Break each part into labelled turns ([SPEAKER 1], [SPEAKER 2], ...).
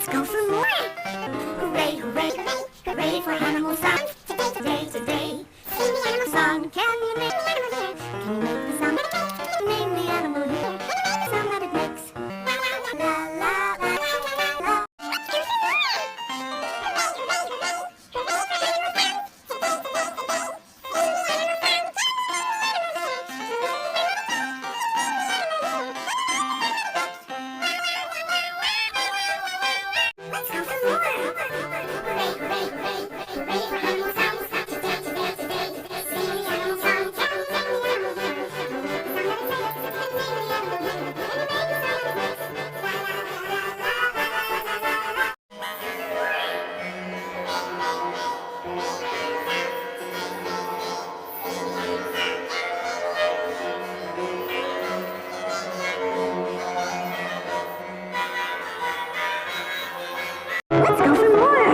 [SPEAKER 1] Let's go for more. Hooray, hooray, hooray for animal songs. Today, today, sing the animal song. Can you name the animal here? Can you make the sound that it makes? Name the animal here. Can you make the sound that it makes? La la la la la la la la. Let's go for more. Hooray, hooray, hooray for animal songs. Today, today, today, sing the animal song. Let's go for more. Hooray, hooray, hooray, hooray for animal songs. Today, today, today, sing the animal song. Can you name the animal here? Can you make the sound that it makes? Name the animal here. Can you make the sound that it makes? La la la la la la la la la la. Let's go for more.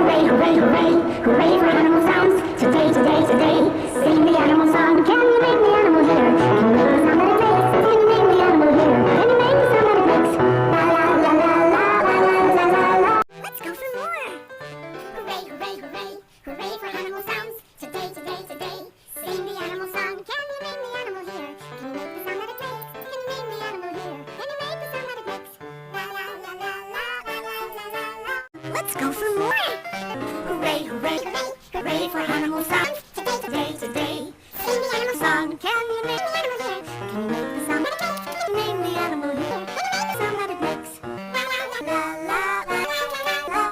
[SPEAKER 1] Hooray, hooray, hooray, hooray for animal sounds. Today, today, today, sing the animal song. Can you name the animal here? Can you make the sound that it makes? Can you name the animal here? Can you make the sound that it makes? La la la la la la la la la. Let's go for more. Hooray, hooray, hooray, hooray for animal sounds. Today, today, today, sing the animal song. Can you name the animal here? Can you make the sound that it makes? Can you name the animal here? Can you make the sound that it makes? La la la la la la la la la. Let's go for more. Hooray, hooray, hooray for animal songs.